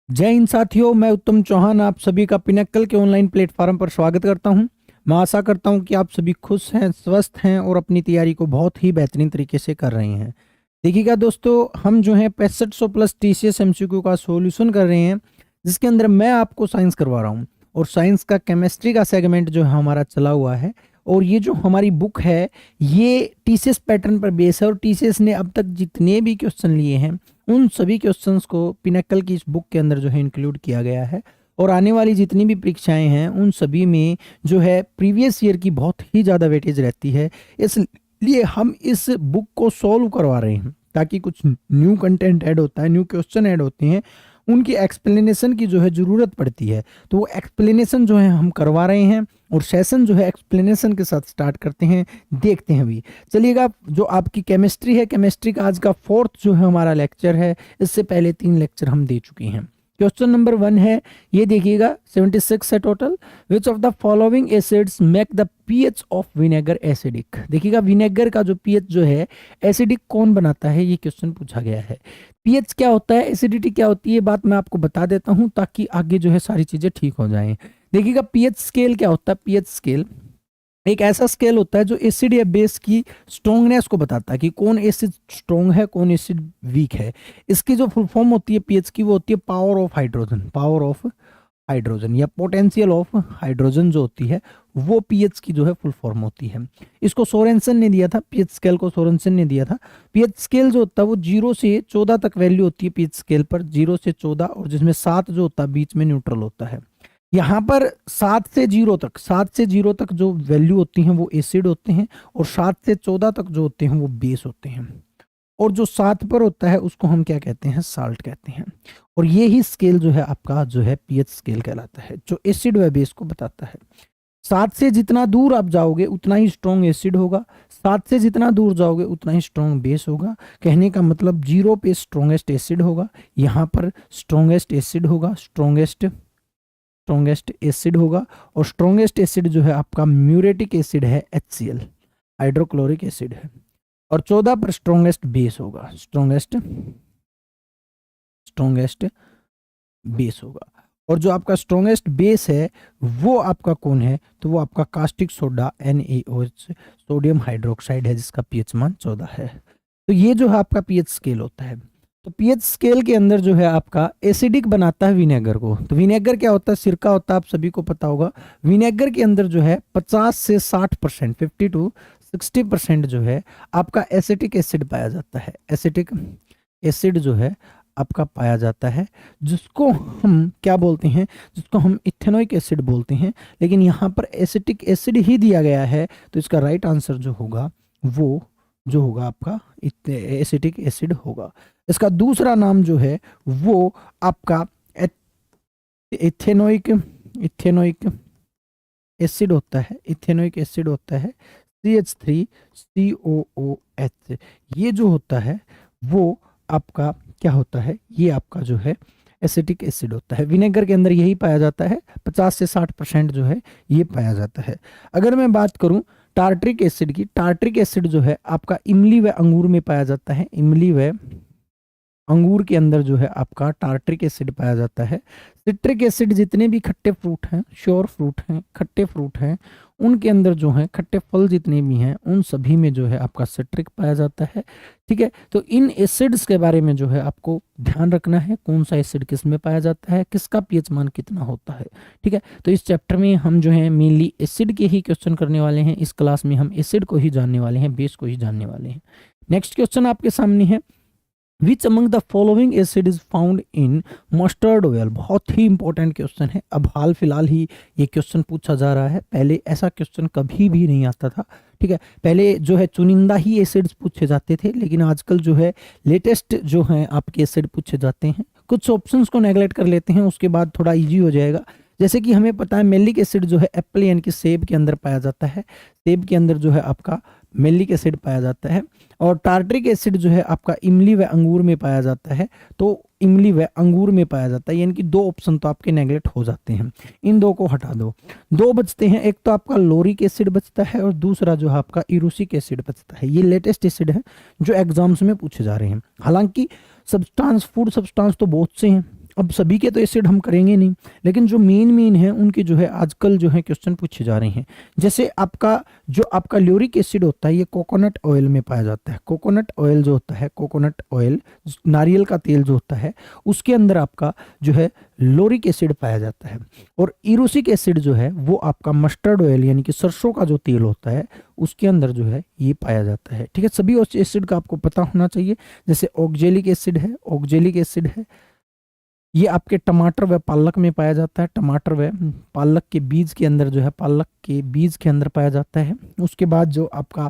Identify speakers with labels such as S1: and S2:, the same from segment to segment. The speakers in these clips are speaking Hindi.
S1: जय हिंद साथियों, मैं उत्तम चौहान आप सभी का पिनक्कल के ऑनलाइन प्लेटफॉर्म पर स्वागत करता हूं। मैं आशा करता हूं कि आप सभी खुश हैं, स्वस्थ हैं और अपनी तैयारी को बहुत ही बेहतरीन तरीके से कर रहे हैं। देखिएगा दोस्तों, हम जो है 6500 प्लस टीसीएस एमसीक्यू का सॉल्यूशन कर रहे हैं, जिसके अंदर मैं आपको साइंस करवा रहा हूँ और साइंस का केमिस्ट्री का सेगमेंट जो है हमारा चला हुआ है। और ये जो हमारी बुक है ये टीसीएस पैटर्न पर बेस है और टीसीएस ने अब तक जितने भी क्वेश्चन लिए हैं उन सभी क्वेश्चंस को पिनक्कल की इस बुक के अंदर जो है इंक्लूड किया गया है। और आने वाली जितनी भी परीक्षाएं हैं उन सभी में जो है प्रीवियस ईयर की बहुत ही ज़्यादा वेटेज रहती है। इसलिए हम इस बुक को सॉल्व करवा रहे हैं ताकि कुछ न्यू कंटेंट ऐड होता है, न्यू क्वेश्चन ऐड होते हैं, उनकी एक्सप्लेनेशन की जो है ज़रूरत पड़ती है। तो वो एक्सप्लेनेशन जो है हम करवा रहे हैं और सेशन जो है एक्सप्लेनेशन के साथ स्टार्ट करते हैं। देखते हैं अभी। चलिएगा, जो आपकी केमिस्ट्री है, केमिस्ट्री का आज का फोर्थ जो है हमारा लेक्चर है। इससे पहले 3 लेक्चर हम दे चुके हैं। क्वेश्चन नंबर 1 है, ये देखिएगा, 76 है total. Which of the following acids make the pH of vinegar acidic. देखिएगा, विनेगर का जो पीएच जो है एसिडिक कौन बनाता है, ये क्वेश्चन पूछा गया है। पीएच क्या होता है, एसिडिटी क्या होती है, बात मैं आपको बता देता हूं ताकि आगे जो है सारी चीजें ठीक हो जाएं। देखिएगा, पीएच स्केल क्या होता है। पीएच स्केल एक ऐसा स्केल होता है जो एसिड या बेस की स्ट्रोंगनेस को बताता है कि कौन एसिड स्ट्रोंग है, कौन एसिड वीक है। इसकी जो फुल फॉर्म होती है पीएच की, वो होती है power of hydrogen. Power of hydrogen या पोटेंशियल ऑफ हाइड्रोजन जो होती है वो पीएच की जो है फुल फॉर्म होती है। इसको सोरेंसन ने दिया था, पीएच स्केल को सोरेंसन ने दिया था। पीएच स्केल जो होता है वो 0 से 14 तक वैल्यू होती है पीएच स्केल पर, 0 से 14, और जिसमें 7 जो होता है बीच में न्यूट्रल होता है। यहाँ पर 7 से 0 तक, 7 से 0 तक जो वैल्यू होती हैं वो एसिड होते हैं और 7 से 14 तक जो होते हैं वो बेस होते हैं। और जो 7 पर होता है उसको हम क्या कहते हैं, साल्ट कहते हैं। और ये ही स्केल जो है आपका जो है पीएच स्केल कहलाता है, जो एसिड व बेस को बताता है। 7 से जितना दूर आप जाओगे उतना ही स्ट्रॉन्ग एसिड होगा, 7 से जितना दूर जाओगे उतना ही स्ट्रॉन्ग बेस होगा। कहने का मतलब 0 पे स्ट्रॉन्गेस्ट एसिड होगा, यहाँ पर स्ट्रॉन्गेस्ट एसिड होगा, स्ट्रॉन्गेस्ट एसिड होगा। और स्ट्रॉन्गेस्ट एसिड जो है आपका म्यूरेटिक एसिड है, HCl, हाइड्रोक्लोरिक एसिड है। और 14 पर स्ट्रॉन्गेस्ट बेस होगा, स्ट्रॉन्गेस्ट बेस होगा। और जो आपका स्ट्रॉन्गेस्ट बेस है वो आपका कौन है, तो वो आपका caustic soda NaOH, sodium hydroxide है, जिसका पीएच मान 14 है। तो ये जो है आपका पीएच स्केल होता है। तो पीएच स्केल के अंदर जो है आपका एसिडिक बनाता है विनेगर को। तो विनेगर क्या होता है, सिरका होता है, आप सभी को पता होगा। विनेगर के अंदर जो है 50 से 60%, 50 to 60% जो है आपका एसिटिक एसिड पाया जाता है। एसिटिक एसिड जो है आपका पाया जाता है, जिसको हम क्या बोलते हैं, जिसको हम इथेनोइक एसिड बोलते हैं। लेकिन यहाँ पर एसिटिक एसिड ही दिया गया है, तो इसका राइट आंसर जो होगा वो जो होगा आपका एसिटिक एसिड होगा। इसका दूसरा नाम जो है वो आपका इथेनोइक इथेनोइक एसिड होता है। इथेनोइक एसिड होता है CH3COOH। ये जो होता है वो आपका क्या होता है, ये आपका जो है एसिटिक एसिड होता है। विनेगर के अंदर यही पाया जाता है, 50 से 60% जो है ये पाया जाता है। अगर मैं बात करूं टार्ट्रिक एसिड की, टार्ट्रिक एसिड जो है आपका इमली व अंगूर में पाया जाता है। इमली व अंगूर के अंदर जो है आपका टार्ट्रिक एसिड पाया जाता है। सिट्रिक एसिड जितने भी खट्टे फ्रूट हैं, श्योर फ्रूट हैं, खट्टे फ्रूट हैं, उनके अंदर जो है खट्टे फल जितने भी हैं उन सभी में जो है आपका सिट्रिक पाया जाता है। ठीक है, तो इन एसिड्स के बारे में जो है आपको ध्यान रखना है, कौन सा एसिड किस में पाया जाता है, किसका पीएच मान कितना होता है। ठीक है, तो इस चैप्टर में हम जो है मेनली एसिड के ही क्वेश्चन करने वाले हैं। इस क्लास में हम एसिड को ही जानने वाले हैं, बेस को ही जानने वाले हैं। नेक्स्ट क्वेश्चन आपके सामने है, which among the following acid is found in mustard oil. बहुत ही इंपॉर्टेंट क्वेश्चन है, अब हाल फिलहाल ही ये क्वेश्चन पूछा जा रहा है, पहले ऐसा क्वेश्चन कभी भी नहीं आता था। ठीक है, पहले जो है चुनिंदा ही एसिड्स पूछे जाते थे, लेकिन आजकल जो है लेटेस्ट जो है आपके एसिड पूछे जाते हैं। कुछ ऑप्शंस को नेगलेक्ट कर लेते हैं, उसके बाद थोड़ा इजी हो जाएगा। जैसे कि हमें पता है मेलिक एसिड जो है एप्पल यानी कि सेब के अंदर पाया जाता है। सेब के अंदर जो है आपका मेलिक एसिड पाया जाता है। और टार्ट्रिक एसिड जो है आपका इमली व अंगूर में पाया जाता है। तो इमली व अंगूर में पाया जाता है, यानी कि 2 ऑप्शन तो आपके नेगलेक्ट हो जाते हैं। इन 2 को हटा दो, 2 बचते हैं, एक तो आपका लोरिक एसिड बचता है और दूसरा जो है आपका इरूसिक एसिड बचता है। ये लेटेस्ट एसिड है जो एग्जाम्स में पूछे जा रहे हैं। हालांकि सब्सटेंस, फूड सब्सटेंस तो बहुत से हैं, अब सभी के तो एसिड हम करेंगे नहीं, लेकिन जो मेन है उनके जो है आजकल जो है क्वेश्चन पूछे जा रहे हैं। जैसे आपका ल्यूरिक एसिड होता है, ये कोकोनट ऑयल में पाया जाता है। कोकोनट ऑयल जो होता है, कोकोनट ऑयल नारियल का तेल जो होता है, उसके अंदर आपका जो है लोरिक एसिड पाया जाता है। और इरोसिक एसिड जो है वो आपका मस्टर्ड ऑयल यानी कि सरसों का जो तेल होता है उसके अंदर जो है ये पाया जाता है। ठीक है, सभी एसिड का आपको पता होना चाहिए। जैसे ऑक्जेलिक एसिड है, ऑक्जेलिक एसिड है, ये आपके टमाटर व पालक में पाया जाता है। टमाटर व पालक के बीज के अंदर जो है, पालक के बीज के अंदर पाया जाता है। उसके बाद जो आपका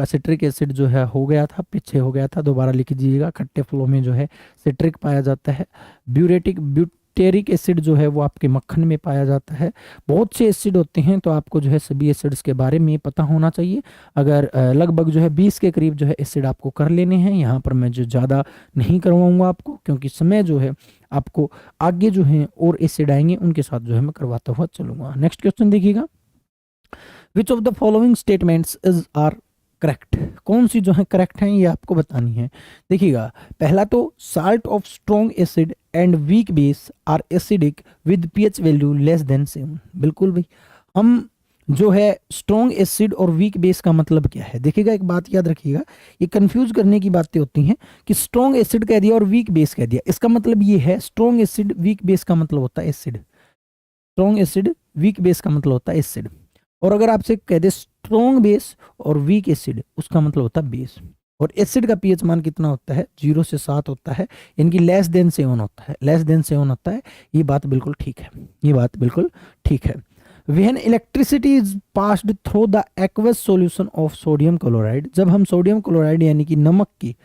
S1: सिट्रिक एसिड जो है हो गया था, पीछे हो गया था, दोबारा लिख दीजिएगा। खट्टे फलों में जो है सिट्रिक पाया जाता है। ब्यूटेरिक एसिड जो है वो आपके मक्खन में पाया जाता है। बहुत से एसिड होते हैं, तो आपको जो है सभी एसिड्स के बारे में पता होना चाहिए। अगर लगभग जो है 20 के करीब जो है एसिड आपको कर लेने हैं। यहाँ पर मैं जो ज़्यादा नहीं करवाऊंगा आपको, क्योंकि समय जो है आपको आगे जो है और एसिड आएंगे उनके साथ जो है मैं करवाता हुआ चलूंगा। नेक्स्ट क्वेश्चन देखिएगा, which of the following statements is are correct. कौन सी जो है करेक्ट है ये आपको बतानी है। देखिएगा, पहला तो salt of strong acid and weak base are acidic with pH value less than 7। बिल्कुल भाई, हम जो है स्ट्रॉन्ग एसिड और वीक बेस का मतलब क्या है। देखिएगा, एक बात याद रखिएगा, ये कंफ्यूज करने की बातें होती हैं कि स्ट्रॉन्ग एसिड कह दिया और वीक बेस कह दिया। इसका मतलब ये है, स्ट्रॉन्ग एसिड वीक बेस का मतलब होता है acid, strong acid weak base का मतलब होता है एसिड। और अगर आपसे कह दे स्ट्रॉन्ग बेस और वीक एसिड, उसका मतलब होता है बेस। और एसिड का पीएच मान कितना होता है, 0 से 7 होता है, इनकी लेस देन 7 होता है, लेस देन 7 होता है। ये बात बिल्कुल ठीक है, ये बात बिल्कुल ठीक है। When electricity is passed through the aqueous solution of sodium chloride, जब हम सोडियम क्लोराइड यानी कि नमक की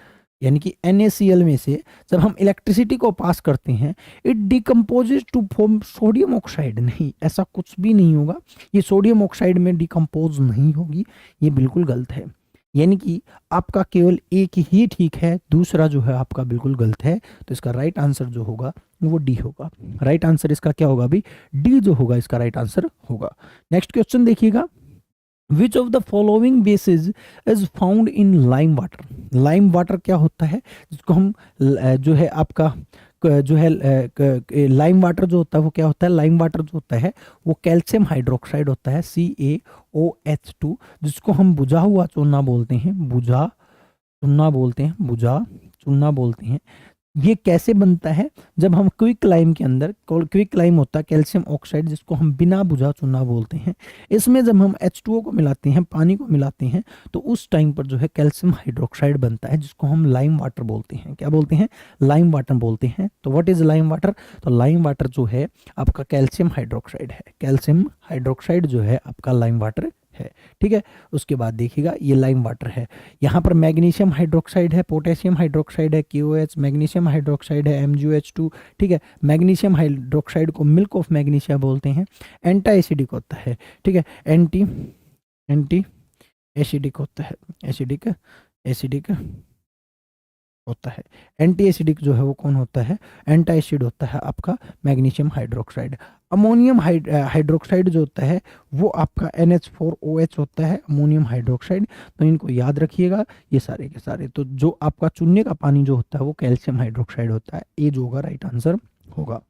S1: यानी कि NaCl में से जब हम इलेक्ट्रिसिटी को पास करते हैं, it decomposes to form sodium oxide. नहीं, ऐसा कुछ भी नहीं होगा, ये सोडियम ऑक्साइड में डिकम्पोज नहीं होगी, ये बिल्कुल गलत है। यानी कि आपका केवल एक ही ठीक है, दूसरा जो है आपका बिल्कुल गलत है। तो इसका राइट आंसर जो होगा वो डी होगा। राइट आंसर इसका क्या होगा अभी, डी जो होगा इसका राइट आंसर होगा। नेक्स्ट क्वेश्चन देखिएगा, which of the following basis is found in lime water. Lime water क्या होता है, जिसको हम जो है आपका जो है लाइम वाटर जो होता है वो क्या होता है, लाइम वाटर जो होता है वो कैल्शियम हाइड्रोक्साइड होता है, CaOH2, जिसको हम बुझा हुआ चूना बोलते हैं, बुझा चूना बोलते हैं, बुझा चूना बोलते हैं। ये कैसे बनता है, जब हम क्विक लाइम के अंदर, क्विक लाइम होता है कैल्शियम ऑक्साइड, जिसको हम बिना बुझा चूना बोलते हैं, इसमें जब हम H2O को मिलाते हैं, पानी को मिलाते हैं, तो उस टाइम पर जो है कैल्शियम हाइड्रोक्साइड बनता है, जिसको हम लाइम वाटर बोलते हैं। क्या बोलते हैं, लाइम वाटर बोलते हैं। तो व्हाट इज लाइम वाटर, तो लाइम वाटर जो है आपका कैल्शियम हाइड्रोक्साइड है, कैल्शियम हाइड्रोक्साइड जो है आपका लाइम वाटर है। ठीक है, उसके बाद देखिएगा ये लाइम वाटर है, यहाँ पर मैग्नीशियम हाइड्रोक्साइड है, पोटेशियम हाइड्रोक्साइड है, KOH, मैग्नीशियम हाइड्रोक्साइड है, MgOH2। ठीक है, मैग्नीशियम हाइड्रोक्साइड को मिल्क ऑफ मैग्नीशिया बोलते हैं। एंटी एसिडिक होता है, ठीक है, एंटी एसिडिक होता है, एसिडिक होता है। एंटी एसिडिक जो है वो कौन होता है, एंटी एसिड होता है आपका मैग्नीशियम हाइड्रोक्साइड। अमोनियम हाइड्रोक्साइड जो होता है वो आपका NH4OH होता है, अमोनियम हाइड्रोक्साइड। तो इनको याद रखिएगा ये सारे के सारे। तो जो आपका चूने का पानी जो होता है वो कैल्शियम हाइड्रोक्साइड होता है, ये जो होगा राइट आंसर होगा।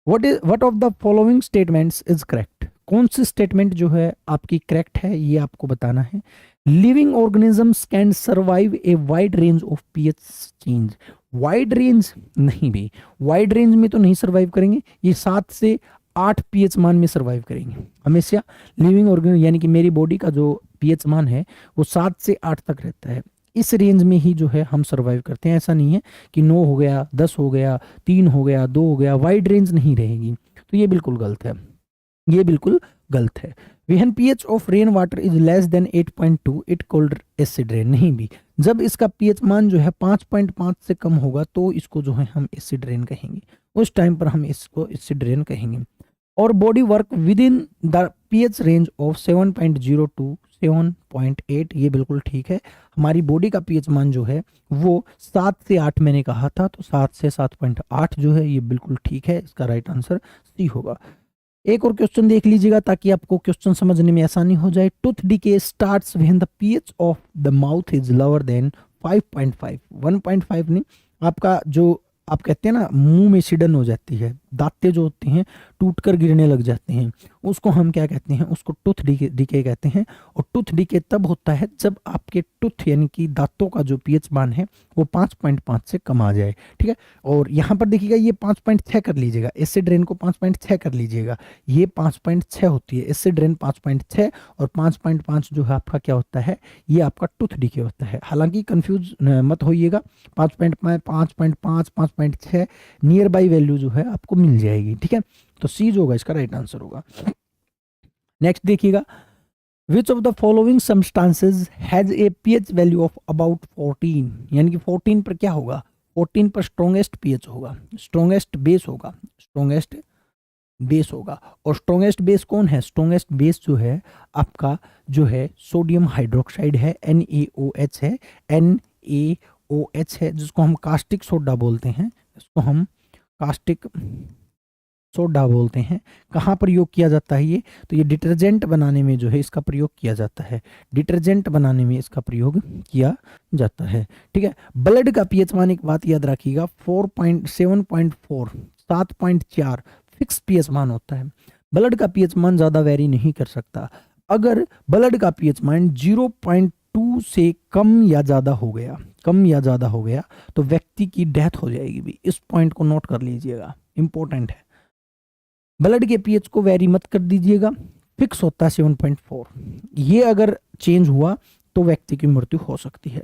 S1: What of the following statements is correct. कौन सी स्टेटमेंट जो है आपकी करेक्ट है ये आपको बताना है। Living organisms can survive a wide range of pH change. Wide range नहीं भी, वाइड रेंज में तो नहीं सर्वाइव करेंगे, ये 7 से 8 पीएच मान में सर्वाइव करेंगे हमेशा। लिविंग ऑर्गेनिज्म यानी कि मेरी बॉडी का जो पीएच मान है वो 7 से 8 तक रहता है, इस रेंज में ही जो है हम सर्वाइव करते हैं। ऐसा नहीं है कि 9 हो गया, 10 हो गया, 3 हो गया, 2 हो गया, वाइड रेंज नहीं रहेगी। तो ये बिल्कुल गलत है, ये बिल्कुल गलत है। When pH of rain water is less than 8.2 it called acid rain. नहीं भी, जब इसका पीएच मान जो है 5.5 से कम होगा तो इसको जो है हम एसिड रेन कहेंगे, उस टाइम पर हम इसको एसिड रेन कहेंगे। और body work with in the pH range of 7.0 to 7.8, ये बिल्कुल ठीक है। हमारी बॉडी का पीएच मान जो है वो 7 से 8 मैंने कहा था, तो 7 से 7.8 जो है ये बिल्कुल ठीक है, इसका राइट आंसर सी होगा। एक और क्वेश्चन देख लीजिएगा ताकि आपको क्वेश्चन समझने में आसानी हो जाए। Tooth decay starts when the pH of the mouth is lower than 5.5। 1.5 नहीं, आपका जो आप कहते हैं ना मुंह में सिडन हो जाती है, दांते जो होते हैं टूट कर गिरने लग जाते हैं, उसको हम क्या कहते हैं, उसको टूथ डिके कहते हैं। और टूथ डिके तब होता है जब आपके टूथ यानी कि दांतों का जो पीएच मान है वो 5.5 से कम आ जाए। ठीक है, और यहाँ पर देखिएगा ये 5.6 कर लीजिएगा, एसिड रेन को 5.6 कर लीजिएगा, ये 5.6 होती है एसिड रेन 5.6, और 5.5 जो है आपका क्या होता है, ये आपका टूथ डिके होता है। हालांकि कंफ्यूज मत होइएगा, 5.5 5.5 5.6 नियर बाई वैल्यू जो है आपको मिल जाएगी। ठीक है, तो सी जो होगा इसका राइट आंसर होगा। नेक्स्ट देखिएगा, which of the following substances has a pH value of about 14, यानी कि 14 पर क्या होगा, 14 पर स्ट्रॉन्गेस्ट पीएच होगा, स्ट्रॉन्गेस्ट बेस होगा, स्ट्रॉन्गेस्ट बेस होगा। और स्ट्रॉन्गेस्ट बेस कौन है, स्ट्रॉन्गेस्ट बेस जो है आपका जो है सोडियम हाइड्रोक्साइड है, NaOH है, NaOH है, जिसको हम कास्टिक सोडा बोलते हैं, इसको हम कास्टिक सोडा बोलते हैं। कहाँ प्रयोग किया जाता है ये, तो ये डिटर्जेंट बनाने में जो है इसका प्रयोग किया जाता है, डिटर्जेंट बनाने में इसका प्रयोग किया जाता है। ठीक है, ब्लड का पीएच मान एक बात याद रखिएगा 7.4 7.4 फिक्स पीएच मान होता है। ब्लड का पीएच मान ज्यादा वेरी नहीं कर सकता। अगर ब्लड का पीएच मान 0.2 से कम या ज्यादा हो गया, कम या ज्यादा हो गया तो व्यक्ति की डेथ हो जाएगी भी। इस पॉइंट को नोट कर लीजिएगा, इंपॉर्टेंट है। ब्लड के पीएच को वेरी मत कर दीजिएगा, फिक्स होता है 7.4। ये अगर चेंज हुआ तो व्यक्ति की मृत्यु हो सकती है।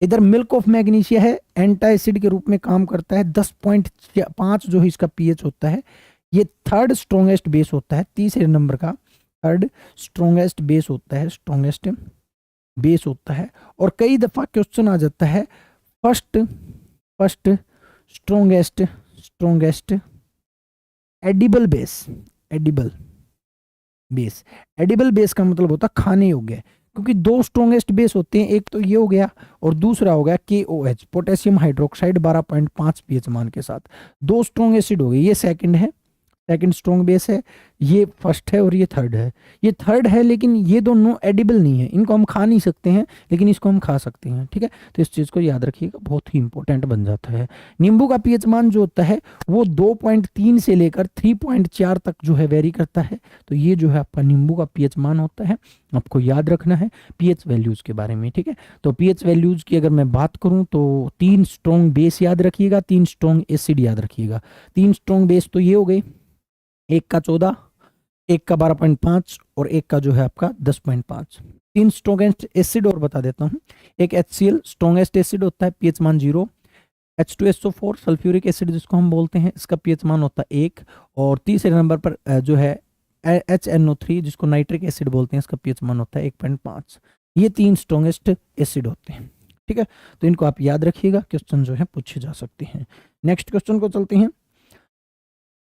S1: इधर मिल्क ऑफ मैग्नीशिया है, एंटा एसिड के रूप में काम करता है, 10.5 जो है इसका पीएच होता है। ये थर्ड स्ट्रॉन्गेस्ट बेस होता है, तीसरे नंबर का थर्ड स्ट्रॉन्गेस्ट बेस होता है, स्ट्रॉन्गेस्ट बेस होता है। और कई दफा क्वेश्चन आ जाता है first strongest edible base, edible base, edible base का मतलब होता है खाने योग्य, क्योंकि दो स्ट्रॉन्गेस्ट बेस होते हैं, एक तो ये हो गया और दूसरा हो गया KOH पोटेशियम हाइड्रोक्साइड 12.5 पीएच मान के साथ। दो स्ट्रॉन्ग एसिड हो गए, ये सेकंड है, सेकंड स्ट्रॉन्ग बेस है, ये फर्स्ट है और ये थर्ड है। ये थर्ड है लेकिन ये दोनों एडिबल नहीं है, इनको हम खा नहीं सकते हैं लेकिन इसको हम खा सकते हैं। ठीक है, तो इस चीज़ को याद रखिएगा, बहुत ही इंपॉर्टेंट बन जाता है। नींबू का पीएच मान जो होता है वो 2.3 से लेकर 3.4 तक जो है वेरी करता है। तो ये जो है आपका नींबू का पीएच मान होता है, आपको याद रखना है पीएच वैल्यूज के बारे में। ठीक है, तो पीएच वैल्यूज की अगर मैं बात करूं तो 3 स्ट्रॉन्ग बेस याद रखिएगा, 3 स्ट्रॉन्ग एसिड याद रखिएगा। 3 स्ट्रॉन्ग बेस तो ये हो गए, एक का 14, एक का 12.5 और एक का जो है आपका 10.5। 3 स्ट्रॉन्गेस्ट एसिड और बता देता हूँ, एक HCl स्ट्रॉन्गेस्ट एसिड होता है, पीएच मान 0। H2SO4 सल्फ्यूरिक एसिड जिसको हम बोलते हैं, इसका पीएच मान होता है 1। और तीसरे नंबर पर जो है HNO3 जिसको नाइट्रिक एसिड बोलते हैं, इसका पीएच मान होता है 1.5। ये 3 स्ट्रॉन्गेस्ट एसिड होते हैं। ठीक है, तो इनको आप याद रखिएगा, क्वेश्चन जो है पूछे जा सकते हैं। नेक्स्ट क्वेश्चन को चलते हैं,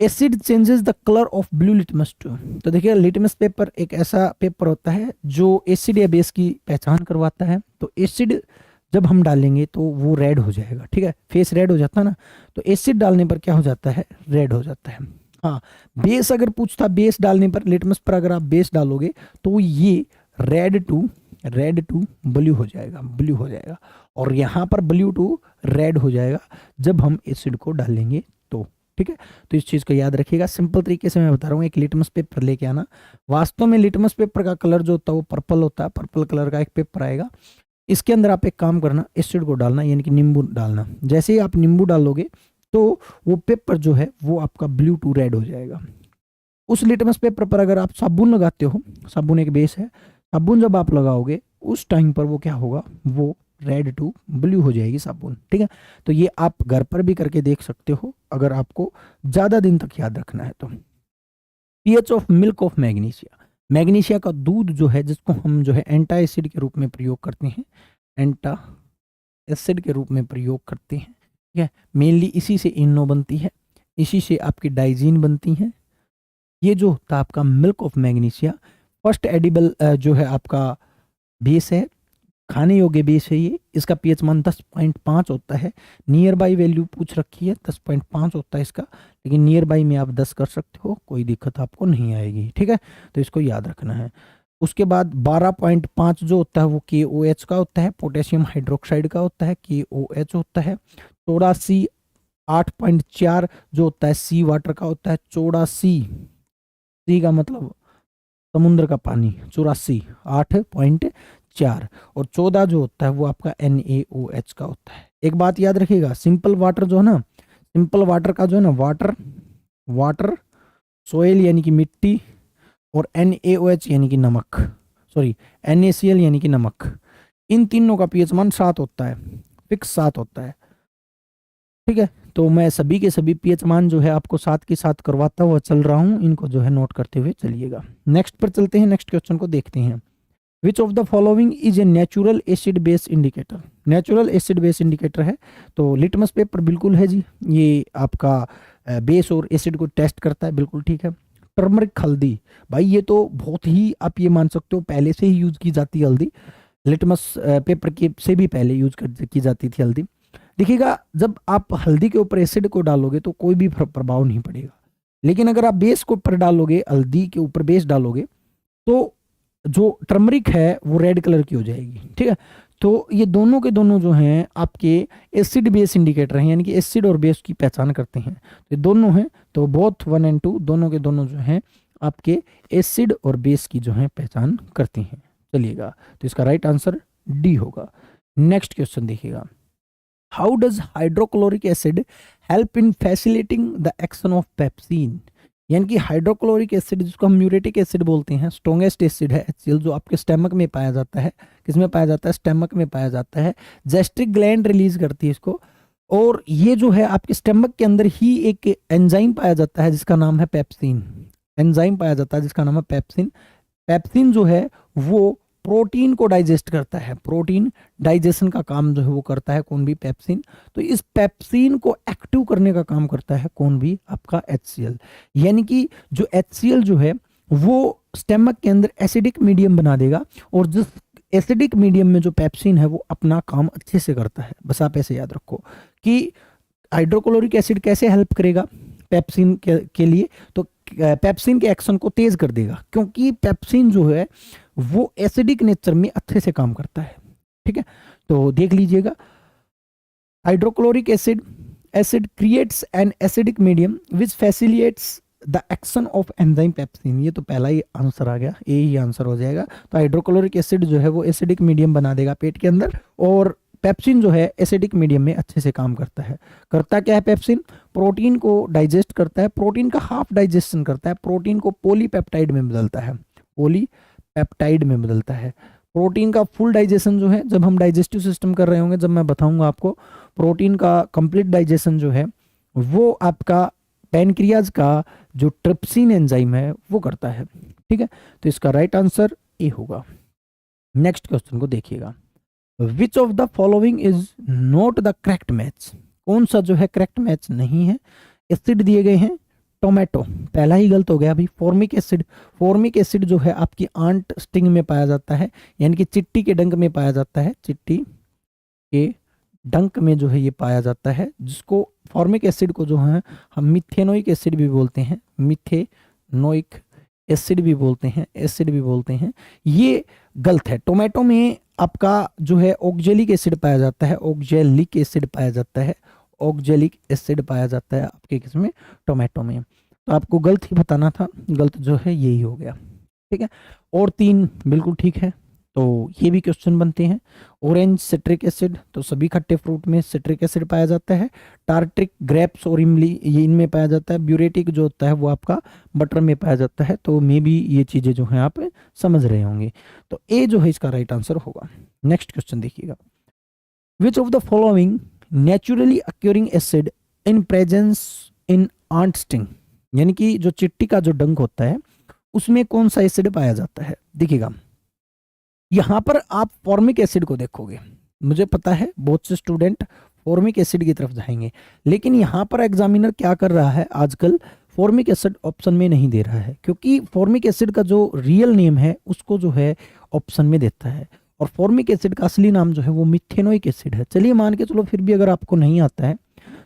S1: acid changes the colour of blue litmus tube. तो देखिए लिटमस पेपर एक ऐसा पेपर होता है जो एसिड या बेस की पहचान करवाता है। तो एसिड जब हम डालेंगे तो वो रेड हो जाएगा। ठीक है, फेस रेड हो जाता है ना, तो एसिड डालने पर क्या हो जाता है, रेड हो जाता है। हाँ, बेस अगर पूछता, बेस डालने पर, लिटमस पर अगर आप बेस डालोगे तो ये रेड टू ब्लू हो जाएगा, ब्लू हो जाएगा। और यहाँ पर ब्लू टू रेड हो जाएगा जब हम एसिड को डालेंगे तो। ठीक है, तो इस चीज़ को याद रखिएगा। सिंपल तरीके से मैं बता रहा हूँ, एक लिटमस पेपर लेके आना। वास्तव में लिटमस पेपर का कलर जो होता है वो पर्पल होता है, पर्पल कलर का एक पेपर आएगा। इसके अंदर आप एक काम करना, एसिड को डालना, यानी कि नींबू डालना। जैसे ही आप नींबू डालोगे तो वो पेपर जो है वो आपका ब्लू टू रेड हो जाएगा। उस लिटमस पेपर पर अगर आप साबुन लगाते हो, साबुन एक बेस है, साबुन जब आप लगाओगे उस टाइम पर वो क्या होगा, वो रेड टू ब्लू हो जाएगी साबुन। ठीक है, तो ये आप घर पर भी करके देख सकते हो अगर आपको ज्यादा दिन तक याद रखना है तो। PH of milk of magnesia, magnesia का दूध जो है जिसको हम जो है एंटा एसिड के रूप में प्रयोग करते हैं, एंटा एसिड के रूप में प्रयोग करते हैं। ठीक है, मेनली इसी से इनो बनती है, इसी से आपकी डाइजीन बनती है। ये जो होता है आपका milk of magnesia, first edible जो है आपका बेस है, खाने योग्य बेस है ये। इसका पीएच मान 10.5 होता है। नियर बाई वैल्यू पूछ रखी है, 10.5 होता है इसका, लेकिन नियर बाई में आप 10 कर सकते हो, कोई दिक्कत आपको नहीं आएगी। ठीक है, तो इसको याद रखना है। उसके बाद 12.5 जो होता है वो KOH का होता है, पोटेशियम हाइड्रोक्साइड का होता है, KOH होता है। 84 8.4 जो होता है सी वाटर का होता है, 84, सी का मतलब समुद्र का पानी, 84 8.4, और 14 जो होता है वो आपका NaOH का होता है। एक बात याद रखिएगा, सिंपल वाटर जो है ना, सिंपल वाटर का जो है ना, वाटर सोयल यानी कि मिट्टी, और NaOH यानी कि नमक, सॉरी NaCl यानी कि नमक, इन तीनों का पीएच मान 7 होता है, फिक्स 7 होता है। ठीक है, तो मैं सभी के सभी पीएच मान जो है आपको 7 के साथ करवाता हुआ चल रहा हूं, इनको जो है नोट करते हुए चलिएगा। नेक्स्ट पर चलते हैं, नेक्स्ट क्वेश्चन को देखते हैं। विच of the following is a natural acid base indicator? Natural acid base indicator है तो लिटमस पेपर बिल्कुल है जी, ये आपका बेस और एसिड को टेस्ट करता है, बिल्कुल ठीक है। टर्मरिक हल्दी, भाई ये तो बहुत ही आप ये मान सकते हो पहले से ही यूज की जाती है हल्दी, लिटमस पेपर के से भी पहले यूज की जाती थी हल्दी। देखिएगा, जब आप हल्दी के ऊपर एसिड को डालोगे तो कोई भी प्रभाव नहीं पड़ेगा, लेकिन अगर आप बेस के ऊपर डालोगे, हल्दी के ऊपर बेस डालोगे, तो जो टर्मरिक है वो रेड कलर की हो जाएगी। ठीक है, तो ये दोनों के दोनों जो हैं आपके एसिड बेस इंडिकेटर हैं, यानी कि एसिड और बेस की पहचान करते हैं। तो ये दोनों हैं, तो बोथ 1 और 2 दोनों के दोनों जो हैं आपके एसिड और बेस की जो है पहचान करते हैं। चलिएगा, तो इसका राइट आंसर डी होगा। नेक्स्ट क्वेश्चन देखिएगा, how does hydrochloric acid help in facilitating the action of pepsin? यानी कि हाइड्रोक्लोरिक एसिड जिसको हम म्यूरेटिक एसिड बोलते हैं, स्ट्रॉन्गेस्ट एसिड है HCl, जो आपके स्टमक में पाया जाता है। किसमें पाया जाता है? स्टमक में पाया जाता है। गैस्ट्रिक ग्लैंड रिलीज करती है इसको, और ये जो है आपके स्टमक के अंदर ही एक एंजाइम पाया जाता है जिसका नाम है पेप्सिन। एंजाइम पाया जाता है जिसका नाम है पेप्सिन। पेप्सिन जो है वो प्रोटीन को डाइजेस्ट करता है, प्रोटीन डाइजेशन का काम जो है वो करता है कौन भी? पेप्सिन। तो इस पेप्सिन को एक्टिव करने का काम करता है कौन भी? आपका HCl। यानी कि जो HCl जो है वो स्टमक के अंदर एसिडिक मीडियम बना देगा, और जिस एसिडिक मीडियम में जो पेप्सिन है वो अपना काम अच्छे से करता है। बस आप ऐसे याद रखो कि हाइड्रोक्लोरिक एसिड कैसे हेल्प करेगा पेप्सिन के लिए, तो पेप्सिन के एक्शन को तेज कर देगा, क्योंकि पेप्सिन जो है वो एसिडिक नेचर में अच्छे से काम करता है। ठीक है, तो देख लीजिएगा, hydrochloric acid creates an acidic medium which facilitates the action of enzyme pepsin. ये तो पहला ही आंसर आ गया, ए ही आंसर हो जाएगा। तो हाइड्रोक्लोरिक एसिड जो है वो एसिडिक मीडियम बना देगा पेट के अंदर, और पेप्सिन जो है एसिडिक मीडियम में अच्छे से काम करता है। करता क्या है पेप्सिन? प्रोटीन को डाइजेस्ट करता है, प्रोटीन का हाफ डाइजेशन करता है, प्रोटीन को पॉलीपेप्टाइड में बदलता है, पॉलीपेप्टाइड में बदलता है। प्रोटीन का फुल डाइजेशन जो है, जब हम डाइजेस्टिव सिस्टम कर रहे होंगे, जब मैं बताऊंगा आपको, प्रोटीन का कंप्लीट डाइजेशन जो है वो आपका पैनक्रियाज का जो ट्रिप्सिन एंजाइम है वो करता है। ठीक है, तो इसका राइट आंसर ए होगा। नेक्स्ट क्वेश्चन को देखिएगा, which of the following is not the correct match? कौन सा जो है करेक्ट मैच नहीं है? एसिड दिए गए हैं टोमेटो, पहला ही गलत हो गया अभी। फॉर्मिक एसिड जो है आपकी आंट स्टिंग में पाया जाता है, यानी कि चिट्टी के डंक में पाया जाता है, चिट्टी के डंक में जो है ये पाया जाता है, जिसको फॉर्मिक एसिड को जो है हम मिथेनोइक एसिड भी बोलते हैं, मिथेनोइक एसिड भी बोलते हैं, एसिड भी बोलते हैं। ये गलत है। टोमेटो में आपका जो है ऑक्जेलिक एसिड पाया जाता है, ऑक्जेलिक एसिड पाया जाता है, ऑक्जेलिक एसिड पाया जाता है आपके किसमें? टोमेटो में। तो आपको गलत ही बताना था, गलत जो है यही हो गया। ठीक है, और 3 बिल्कुल ठीक है, तो ये भी क्वेश्चन बनते हैं। ऑरेंज सिट्रिक एसिड, तो सभी खट्टे फ्रूट में सिट्रिक एसिड पाया जाता है। टार्ट्रिक ग्रेप्स और इमली ये इनमें पाया जाता है। ब्यूरेटिक जो होता है वो आपका बटर में पाया जाता है। तो मे बी ये चीज़ें जो हैं आप समझ रहे होंगे, तो ए जो है इसका राइट आंसर होगा। नेक्स्ट क्वेश्चन देखिएगा, which of the following naturally occurring acid in presence in ant sting? यानी कि जो चिट्टी का जो डंक होता है उसमें कौन सा एसिड पाया जाता है? देखिएगा, यहां पर आप फॉर्मिक एसिड को देखोगे, मुझे पता है बहुत से स्टूडेंट फॉर्मिक एसिड की तरफ जाएंगे, लेकिन यहां पर एग्जामिनर क्या कर रहा है आजकल, फॉर्मिक एसिड ऑप्शन में नहीं दे रहा है, क्योंकि फॉर्मिक एसिड का जो रियल नेम है उसको जो है ऑप्शन में देता है, और फॉर्मिक एसिड का असली नाम जो है वो मिथेनोइक एसिड है। चलिए मान के चलो फिर भी अगर आपको नहीं आता है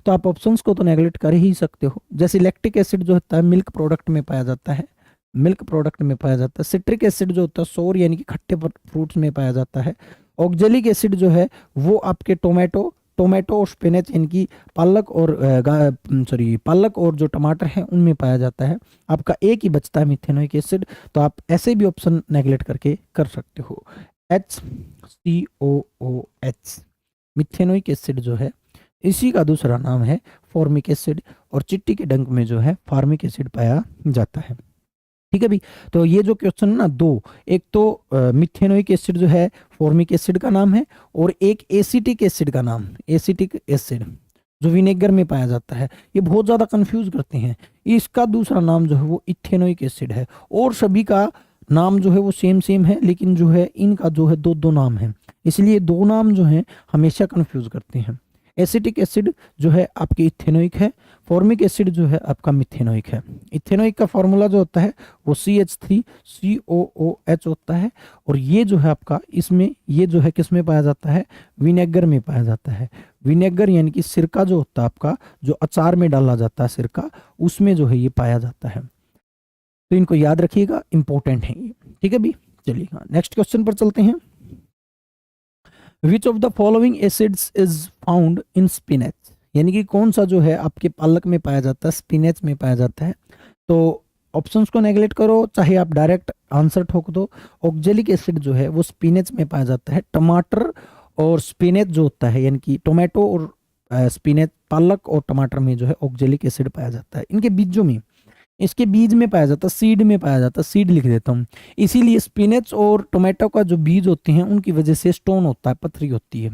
S1: तो आप ऑप्शंस को तो नेगलेक्ट कर ही सकते हो। जैसे लैक्टिक एसिड जो होता है मिल्क प्रोडक्ट में पाया जाता है, मिल्क प्रोडक्ट में पाया जाता है। सिट्रिक एसिड जो होता है सोर यानी कि खट्टे फ्रूट्स में पाया जाता है। ऑक्जेलिक एसिड जो है वो आपके टोमेटो टोमेटो और स्पिनच यानी पालक और पालक और जो टमाटर है उनमें पाया जाता है। आपका एक ही बचता है मिथेनोइक एसिड, तो आप ऐसे भी ऑप्शन नेगलेक्ट करके कर सकते हो। HCOOH मिथेनोइक एसिड जो है इसी का दूसरा नाम है फॉर्मिक एसिड, और चिट्टी के डंक में जो है फार्मिक एसिड पाया जाता है। ठीक है भी। तो ये जो क्वेश्चन ना दो, एक तो मिथेनोइक एसिड जो है फॉर्मिक एसिड का नाम है, और एक एसिटिक एसिड का नाम, एसिटिक एसिड जो विनेगर में पाया जाता है, ये बहुत ज्यादा कंफ्यूज करते हैं। इसका दूसरा नाम जो है वो इथेनोइक एसिड है, और सभी का नाम जो है वो सेम सेम है, लेकिन जो है इनका जो है दो दो नाम है, इसलिए दो नाम जो है हमेशा कंफ्यूज करते हैं। एसिटिक एसिड जो है आपकी इथेनोइक है, फॉर्मिक एसिड जो है आपका मिथेनोइक है। इथेनोइक का फॉर्मूला जो होता है वो CH3COOH होता है, और ये जो है आपका इसमें ये जो है किस में पाया जाता है, विनेगर में पाया जाता है। विनेगर यानी कि सिरका जो होता है आपका, जो अचार में डाला जाता है सिरका, उसमें जो है ये पाया जाता है। तो इनको याद रखिएगा, इंपॉर्टेंट है ये। ठीक है भी। चलिए नेक्स्ट क्वेश्चन पर चलते हैं। विच of the following acids is found in spinach, यानी कि कौन सा जो है आपके पालक में पाया जाता है, स्पिनच में पाया जाता है। तो ऑप्शंस को नेगलेक्ट करो, चाहे आप डायरेक्ट आंसर ठोक दो। ऑक्जेलिक एसिड जो है वो स्पिनच में पाया जाता है। टमाटर और स्पिनच जो होता है, यानी कि टोमेटो और स्पिनच, पालक और टमाटर में जो है ऑक्जेलिक एसिड पाया जाता है, इनके बीजों में, इसके बीज में पाया जाता है, सीड में पाया जाता है, सीड लिख देता हूँ। इसीलिए स्पिनच और टोमेटो का जो बीज होते हैं उनकी वजह से स्टोन होता है, पथरी होती है,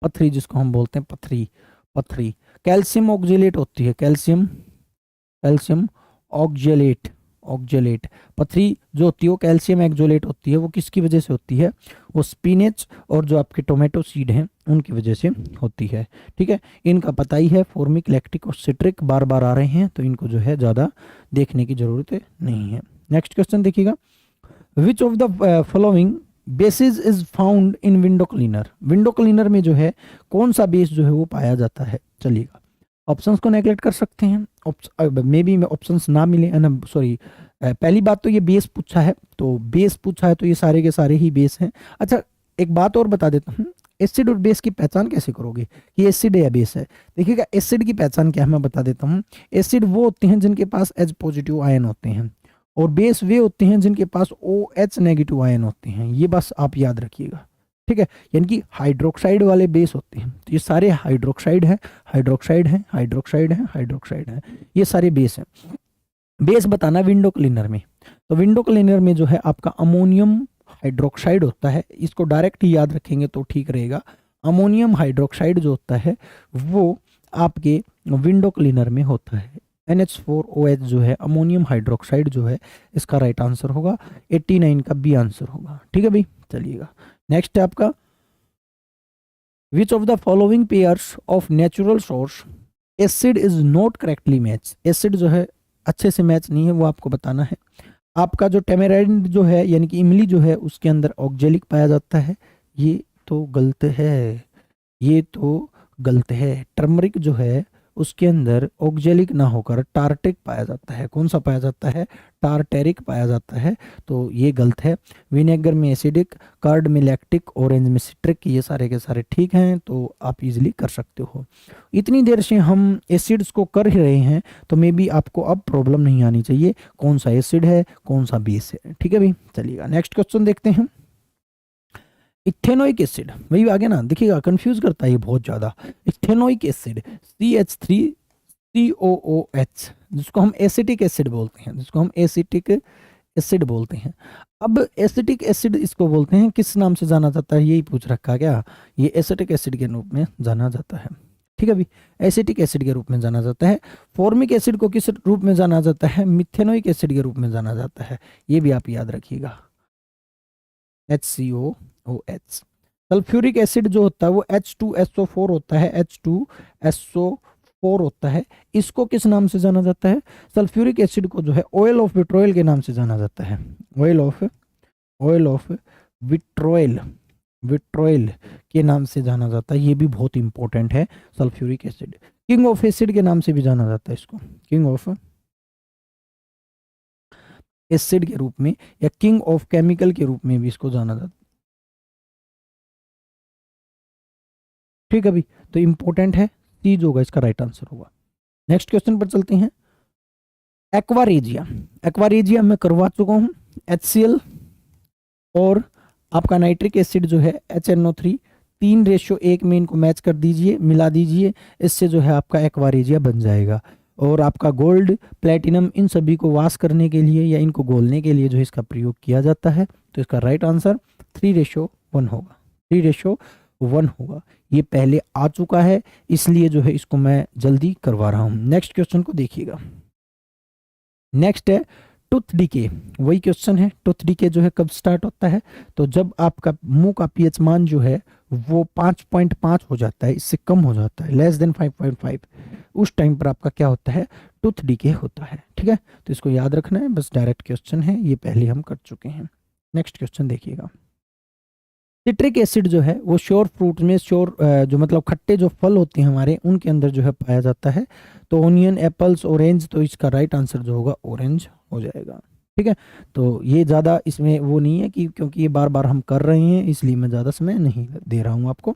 S1: पथरी जिसको हम बोलते हैं पथरी, पथरी। कैल्शियम ऑक्जेलेट होती है, कैल्शियम, कैल्शियम ऑक्जेलेट, ऑक्जेलेट। पथरी जो होती है वो कैल्शियम एक्जोलेट होती है, वो किसकी वजह से होती है, वो स्पिनच और जो आपके टोमेटो सीड हैं उनकी वजह से होती है। ठीक है, इनका पता ही है, फॉर्मिक, लैक्टिक और सिट्रिक बार बार आ रहे हैं, तो इनको जो है ज़्यादा देखने की जरूरत नहीं है। नेक्स्ट क्वेश्चन देखिएगा। Which of the following basis is found in window cleaner, window cleaner में जो है कौन सा बेस जो है वो पाया जाता है। चलिएगा, ऑप्शंस को नेगलेक्ट कर सकते हैं, मे बी ऑप्शंस ना मिले ना, सॉरी। पहली बात तो ये बेस पूछा है, तो बेस पूछा है तो ये सारे के सारे ही बेस हैं। अच्छा, एक बात और बता देता हूँ, एसिड और बेस की पहचान कैसे करोगे कि एसिड है या बेस है। देखिएगा, एसिड की पहचान क्या है मैं बता देता हूँ। एसिड वो होते हैं जिनके पास H पॉजिटिव आयन होते हैं, और बेस वे होते हैं जिनके पास OH नेगेटिव आयन होते हैं। ये बस आप याद रखिएगा। ठीक है, यानी कि हाइड्रोक्साइड वाले बेस होते हैं, तो ये सारे हाइड्रोक्साइड हैं, हाइड्रोक्साइड हैं, हाइड्रोक्साइड हैं, हाइड्रोक्साइड हैं, ये सारे बेस हैं। बेस बताना विंडो क्लीनर में, तो विंडो क्लीनर में जो है आपका अमोनियम हाइड्रोक्साइड होता है, इसको डायरेक्ट ही याद रखेंगे तो ठीक रहेगा। अमोनियम हाइड्रोक्साइड जो होता है वो आपके विंडो क्लीनर में होता है। NH4OH जो है अमोनियम हाइड्रोक्साइड जो है, इसका राइट आंसर होगा 89 का बी आंसर होगा। ठीक है भाई, चलिएगा नेक्स्ट है आपका। विच of the following pairs of natural source acid is not correctly match, acid जो है अच्छे से मैच नहीं है, वो आपको बताना है। आपका जो टेमेराइड जो है यानी कि इमली जो है उसके अंदर ऑक्जेलिक पाया जाता है, ये तो गलत है, ये तो गलत है। टर्मरिक जो है उसके अंदर ऑक्जेलिक ना होकर टार्टिक पाया जाता है। कौन सा पाया जाता है, टार्टेरिक पाया जाता है, तो ये गलत है। विनेगर में एसिडिक, कर्ड में लैक्टिक, ऑरेंज में सिट्रिक, ये सारे के सारे ठीक हैं, तो आप इजीली कर सकते हो। इतनी देर से हम एसिड्स को कर ही रहे हैं, तो मे बी आपको अब प्रॉब्लम नहीं आनी चाहिए कौन सा एसिड है कौन सा बेस है। ठीक है भाई, चलिएगा नेक्स्ट क्वेश्चन देखते हैं। इथेनोइक एसिड वही आ गया ना, देखिएगा कंफ्यूज करता है ये बहुत ज्यादा। इथेनोइक एसिड CH3COOH, जिसको हम एसिटिक एसिड बोलते हैं, जिसको हम एसिटिक एसिड बोलते हैं। अब एसिटिक एसिड इसको बोलते हैं, किस नाम से जाना जाता है, यही पूछ रखा क्या, ये एसिटिक एसिड के रूप में जाना जाता है। ठीक है भाई, एसिटिक एसिड के रूप में जाना जाता है। फॉर्मिक एसिड को किस रूप में जाना जाता है, मिथेनोइक एसिड के रूप में जाना जाता है, ये भी आप याद रखिएगा, HCOOH। सल्फ्यूरिक एसिड जो होता है वो H2SO4 होता है, H2SO4 होता है। इसको किस नाम से जाना जाता है, सल्फ्यूरिक एसिड को जो है ऑयल ऑफ विट्रोइल के नाम से जाना जाता है, ऑयल ऑफ विट्रोइल, विट्रोइल के नाम से जाना जाता है। ये भी बहुत इंपॉर्टेंट है sulphuric acid. King of acid के नाम से भी जाना जाता है इसको, किंग ऑफ एसिड के रूप में, या किंग ऑफ केमिकल के रूप में भी इसको जाना जाता है। ठीक है भाई, तो इंपॉर्टेंट है, सी जो होगा इसका राइट आंसर होगा। नेक्स्ट क्वेश्चन पर चलते हैं। एक्वारेजिया, एक्वारेजिया मैं करवा चुका हूँ। HCl और आपका नाइट्रिक एसिड जो है HNO3 3:1 में इनको मैच कर दीजिए, मिला दीजिए, इससे जो है आपका एक्वारेजिया बन जाएगा। और आपका गोल्ड, प्लेटिनम, इन सभी को वाश करने के लिए या इनको घोलने के लिए जो है इसका प्रयोग किया जाता है। तो इसका राइट आंसर 3:1 होगा, 3:1 होगा। ये पहले आ चुका है, इसलिए जो है इसको मैं जल्दी करवा रहा हूँ। नेक्स्ट क्वेश्चन को देखिएगा। नेक्स्ट है टूथ डीके, वही क्वेश्चन है। टूथ डीके जो है कब स्टार्ट होता है? तो जब आपका मुंह का पीएच मान जो है वो 5.5 हो जाता है, इससे कम हो जाता है, लेस देन 5.5, उस टाइम पर आपका क्या होता है? टूथ डीके होता है। ठीक है, तो इसको याद रखना है, बस डायरेक्ट क्वेश्चन है, ये पहले हम कर चुके हैं। नेक्स्ट क्वेश्चन देखिएगा। सिट्रिक एसिड जो है वो श्योर फ्रूट में, श्योर जो मतलब खट्टे जो फल होते हैं हमारे, उनके अंदर जो है पाया जाता है। तो ओनियन, एप्पल्स, ऑरेंज, तो इसका राइट आंसर जो होगा ऑरेंज हो जाएगा। ठीक है, तो ये ज़्यादा इसमें वो नहीं है कि क्योंकि ये बार बार हम कर रहे हैं, इसलिए मैं ज़्यादा समय नहीं दे रहा हूँ आपको।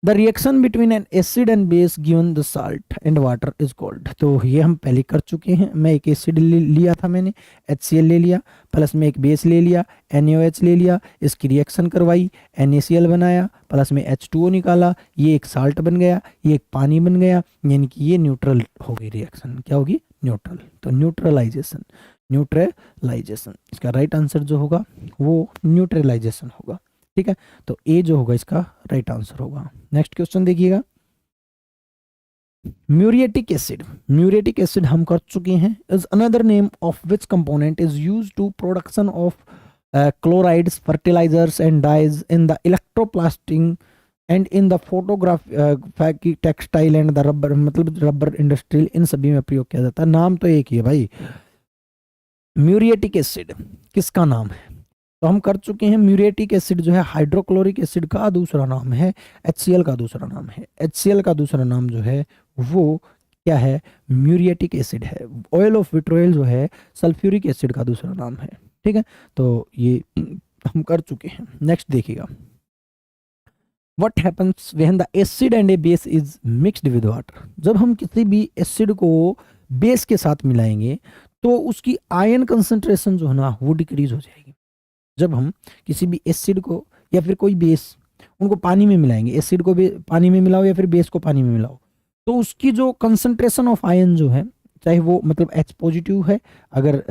S1: The reaction between N acid and base given the salt and water is called, तो ये हम पहले कर चुके हैं। मैं एक एसिड लिया था, मैंने HCl ले लिया, प्लस में एक बेस ले लिया, NaOH ले लिया, इसकी रिएक्शन करवाई, NaCl बनाया, प्लस में H2O निकाला, ये एक साल्ट बन गया, ये एक पानी बन गया, यानी कि ये न्यूट्रल हो गई रिएक्शन। क्या होगी? न्यूट्रल। तो न्यूट्रलाइजेशन, न्यूट्रलाइजेशन, इसका राइट आंसर जो होगा वो न्यूट्रलाइजेशन होगा। ठीक है, तो ए जो होगा इसका राइट आंसर होगा। नेक्स्ट क्वेश्चन देखिएगा। म्यूरिएटिक एसिड, म्यूरिएटिक एसिड हम कर चुके हैं। Is another name of which component is used to production of chlorides, fertilizers and dyes in the electroplastic and in the photography, textile and the rubber, मतलब रबर इंडस्ट्रियल, इन सभी में प्रयोग किया जाता है। नाम तो एक ही है भाई, म्यूरिएटिक एसिड किसका नाम है? तो हम कर चुके हैं। म्यूरिएटिक एसिड जो है हाइड्रोक्लोरिक एसिड का दूसरा नाम है, HCl का दूसरा नाम है। HCl का दूसरा नाम जो है वो क्या है? म्यूरिएटिक एसिड है। ऑयल ऑफ विट्रोल जो है सल्फ्यूरिक एसिड का दूसरा नाम है। ठीक है, तो ये हम कर चुके हैं। नेक्स्ट देखिएगा। What happens when the acid and A base is mixed with water, जब हम किसी भी एसिड को बेस के साथ मिलाएंगे तो उसकी आयन कंसंट्रेशन जो है ना वो डिक्रीज हो जाएगी। जब हम किसी भी एसिड को या फिर कोई बेस, उनको पानी में मिलाएंगे, एसिड को भी पानी में मिलाओ या फिर बेस को पानी में मिलाओ, तो उसकी जो कंसंट्रेशन ऑफ आयन जो है, चाहे वो मतलब H पॉजिटिव है अगर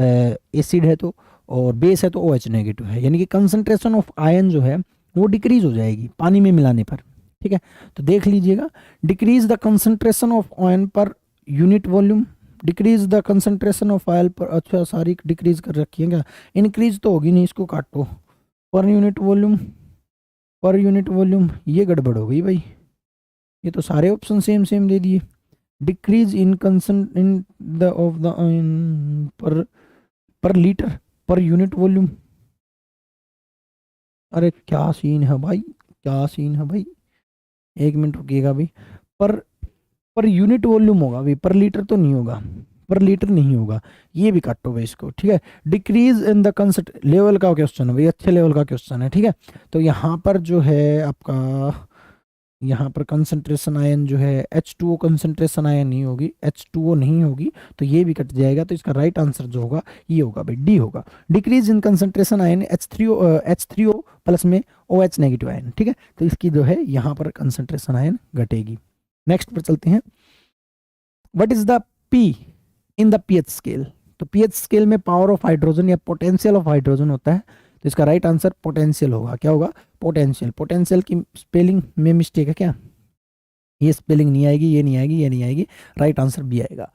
S1: एसिड है तो, और बेस है तो OH नेगेटिव है, यानी कि कंसंट्रेशन ऑफ आयन जो है वो डिक्रीज हो जाएगी पानी में मिलाने पर। ठीक है, तो देख लीजिएगा, decrease the concentration of ion per unit volume, decrease the concentration of oil पर, अच्छा सारी डिक्रीज कर रखी है क्या? इंक्रीज तो होगी नहीं, इसको काटो। Per unit volume, per unit volume, ये गड़बड़ हो गई भाई, ये तो सारे ऑप्शन सेम सेम दे दिए। Decrease in in the of the पर लीटर, पर यूनिट वॉल्यूम, अरे क्या सीन है भाई, क्या सीन है भाई, एक मिनट रुकिएगा भाई। पर यूनिट वॉल्यूम होगा भाई, पर लीटर तो नहीं होगा, पर लीटर नहीं होगा, ये भी काटो भाई इसको। ठीक है, डिक्रीज इन द कंसंट लेवल का क्वेश्चन है भाई, अच्छे लेवल का क्वेश्चन है। ठीक है, तो यहाँ पर जो है आपका, यहाँ पर कंसंट्रेशन आयन जो है H2O कंसंट्रेशन आयन नहीं होगी, H2O नहीं होगी, तो ये भी कट जाएगा। तो इसका राइट आंसर जो होगा ये होगा भाई, डी होगा। Decrease in concentration ion H3O plus में OH नेगेटिव आयन। ठीक है, तो इसकी जो है यहाँ पर कंसंट्रेशन आयन घटेगी। नेक्स्ट पर चलते हैं। What is the P in the pH scale, तो pH स्केल में पावर ऑफ हाइड्रोजन या पोटेंशियल ऑफ हाइड्रोजन होता है, तो इसका राइट आंसर पोटेंशियल होगा। क्या होगा? पोटेंशियल। पोटेंशियल की स्पेलिंग में मिस्टेक है क्या? ये स्पेलिंग नहीं आएगी, ये नहीं आएगी, ये नहीं आएगी, राइट आंसर बी आएगा,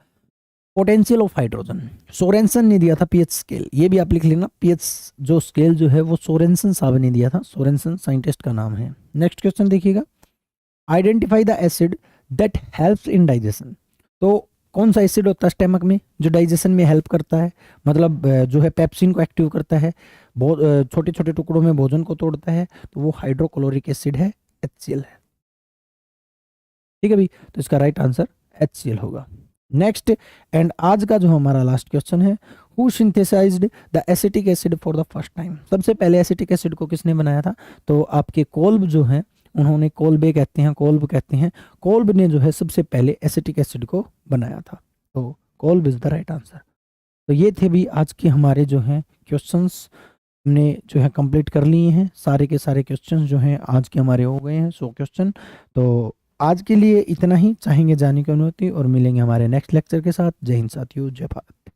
S1: पोटेंशियल ऑफ हाइड्रोजन। सोरेंसन ने दिया था pH स्केल, ये भी आप लिख लेना, pH जो स्केल जो है वो सोरेंसन साहब ने दिया था, सोरेंसन साइंटिस्ट का नाम है। नेक्स्ट क्वेश्चन देखिएगा। Identify the acid that helps in digestion, तो कौन सा एसिड होता है स्टमक में जो डाइजेशन में हेल्प करता है, मतलब जो है पेप्सिन को एक्टिव करता है, बहुत छोटे छोटे टुकड़ों में भोजन को तोड़ता है, तो वो हाइड्रोक्लोरिक एसिड है, HCl है। ठीक है भाई, तो इसका राइट आंसर HCl होगा। नेक्स्ट एंड आज का जो हमारा लास्ट क्वेश्चन है, who synthesized the acetic acid for the first time, सबसे पहले एसिटिक एसिड को किसने बनाया था? तो आपके कोल्ब जो है उन्होंने कोल्बे कहते हैं, कोल्ब कहते हैं, कोल्ब ने जो है सबसे पहले एसिटिक एसिड को बनाया था। तो Kolb is the right answer. तो ये थे भी आज के हमारे जो हैं क्वेश्चंस, हमने जो है कंप्लीट कर लिए हैं। सारे के सारे क्वेश्चंस जो हैं आज के हमारे हो गए हैं 100 क्वेश्चन। तो आज के लिए इतना ही, चाहेंगे जाने की अनुमति और मिलेंगे हमारे नेक्स्ट लेक्चर के साथ। जय हिंद साथियों, जय भारत।